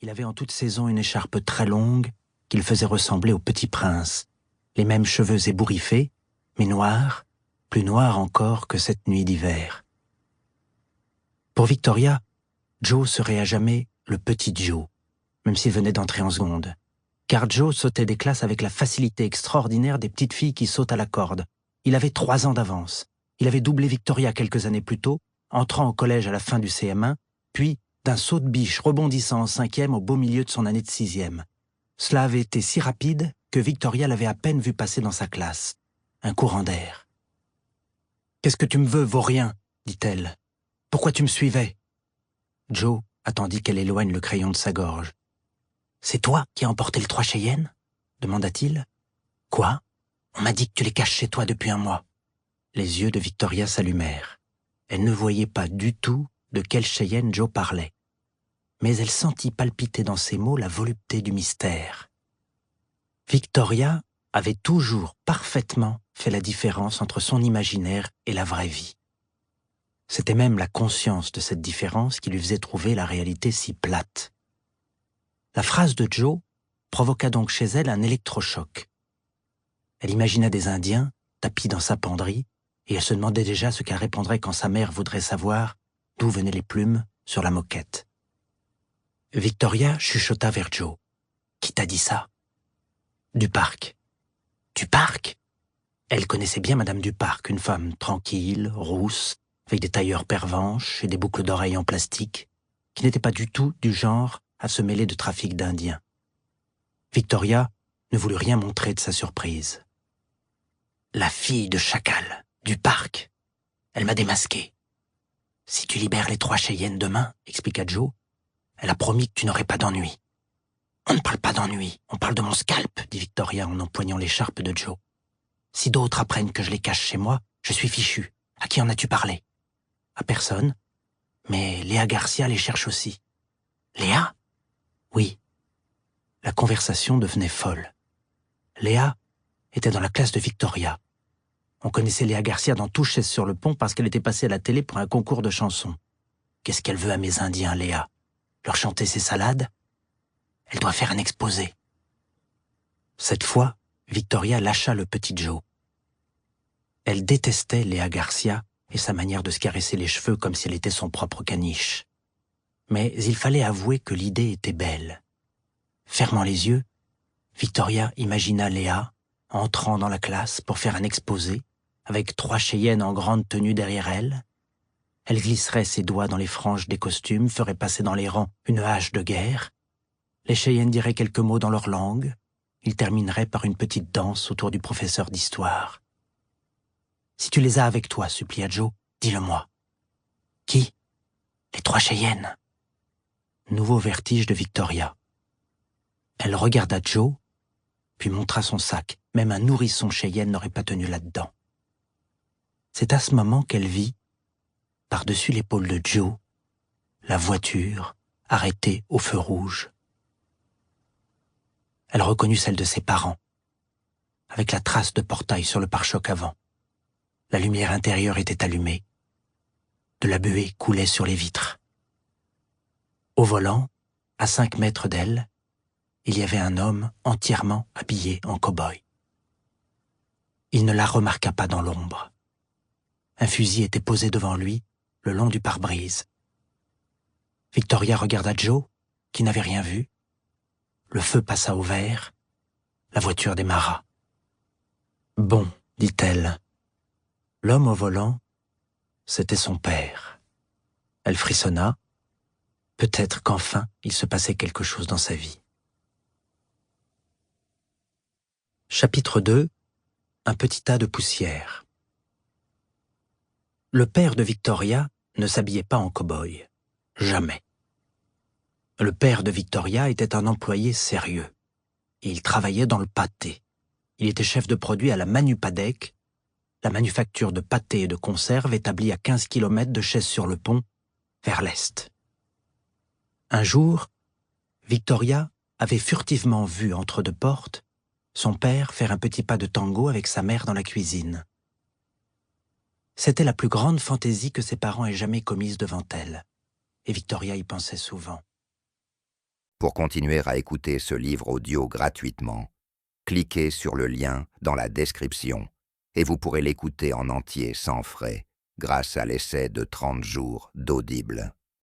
Il avait en toute saison une écharpe très longue qu'il faisait ressembler au Petit Prince, les mêmes cheveux ébouriffés, mais noirs, plus noirs encore que cette nuit d'hiver. Pour Victoria, Joe serait à jamais le petit Joe, même s'il venait d'entrer en seconde. Car Joe sautait des classes avec la facilité extraordinaire des petites filles qui sautent à la corde. Il avait 3 ans d'avance. Il avait doublé Victoria quelques années plus tôt, entrant au collège à la fin du CM1, puis d'un saut de biche rebondissant en 5e au beau milieu de son année de 6e. Cela avait été si rapide que Victoria l'avait à peine vu passer dans sa classe. Un courant d'air. « Qu'est-ce que tu me veux, vaurien ?» dit-elle. « Pourquoi tu me suivais ?» Joe attendit qu'elle éloigne le crayon de sa gorge. « C'est toi qui as emporté le 3 Cheyenne ?» demanda-t-il. « Quoi ? On m'a dit que tu les caches chez toi depuis un mois. » Les yeux de Victoria s'allumèrent. Elle ne voyait pas du tout de quel Cheyenne Joe parlait. Mais elle sentit palpiter dans ses mots la volupté du mystère. Victoria avait toujours parfaitement fait la différence entre son imaginaire et la vraie vie. C'était même la conscience de cette différence qui lui faisait trouver la réalité si plate. La phrase de Joe provoqua donc chez elle un électrochoc. Elle imagina des Indiens tapis dans sa penderie et elle se demandait déjà ce qu'elle répondrait quand sa mère voudrait savoir d'où venaient les plumes sur la moquette. Victoria chuchota vers Joe. « Qui t'a dit ça ?»« Duparc. »« Duparc ?» Elle connaissait bien Madame Duparc, une femme tranquille, rousse, avec des tailleurs pervenches et des boucles d'oreilles en plastique, qui n'était pas du tout du genre à se mêler de trafic d'Indiens. Victoria ne voulut rien montrer de sa surprise. « La fille de Chacal, Duparc. Elle m'a démasqué. Si tu libères les 3 Cheyennes demain, expliqua Joe, elle a promis que tu n'aurais pas d'ennui. »« On ne parle pas d'ennui, on parle de mon scalp, » dit Victoria en empoignant l'écharpe de Joe. « Si d'autres apprennent que je les cache chez moi, je suis fichu. À qui en as-tu parlé ?»« À personne. Mais Léa Garcia les cherche aussi. »« Léa ?» ?»« Oui. » La conversation devenait folle. Léa était dans la classe de Victoria. On connaissait Léa Garcia dans tout Chaise sur le pont parce qu'elle était passée à la télé pour un concours de chansons. Qu'est-ce qu'elle veut à mes Indiens, Léa ? Leur chanter ses salades ? Elle doit faire un exposé. Cette fois, Victoria lâcha le petit Joe. Elle détestait Léa Garcia et sa manière de se caresser les cheveux comme si elle était son propre caniche. Mais il fallait avouer que l'idée était belle. Fermant les yeux, Victoria imagina Léa entrant dans la classe pour faire un exposé, avec 3 Cheyennes en grande tenue derrière elle. Elle glisserait ses doigts dans les franges des costumes, ferait passer dans les rangs une hache de guerre. Les Cheyennes diraient quelques mots dans leur langue. Ils termineraient par une petite danse autour du professeur d'histoire. « Si tu les as avec toi, supplia Joe, dis-le-moi. »« Qui ? » ?»« Les 3 Cheyennes. » Nouveau vertige de Victoria. Elle regarda Joe, puis montra son sac. Même un nourrisson Cheyenne n'aurait pas tenu là-dedans. C'est à ce moment qu'elle vit, par-dessus l'épaule de Joe, la voiture arrêtée au feu rouge. Elle reconnut celle de ses parents, avec la trace de portail sur le pare-choc avant. La lumière intérieure était allumée. De la buée coulait sur les vitres. Au volant, à 5 mètres d'elle, il y avait un homme entièrement habillé en cow-boy. Il ne la remarqua pas dans l'ombre. Un fusil était posé devant lui, le long du pare-brise. Victoria regarda Joe, qui n'avait rien vu. Le feu passa au vert. La voiture démarra. « Bon, » dit-elle. L'homme au volant, c'était son père. Elle frissonna. Peut-être qu'enfin, il se passait quelque chose dans sa vie. Chapitre 2. Un petit tas de poussière. Le père de Victoria ne s'habillait pas en cow-boy. Jamais. Le père de Victoria était un employé sérieux. Et il travaillait dans le pâté. Il était chef de produit à la Manupadec, la manufacture de pâté et de conserve établie à 15 km de Chaise-sur-le-Pont, vers l'est. Un jour, Victoria avait furtivement vu entre 2 portes son père faire un petit pas de tango avec sa mère dans la cuisine. C'était la plus grande fantaisie que ses parents aient jamais commise devant elle, et Victoria y pensait souvent. Pour continuer à écouter ce livre audio gratuitement, cliquez sur le lien dans la description et vous pourrez l'écouter en entier sans frais grâce à l'essai de 30 jours d'Audible.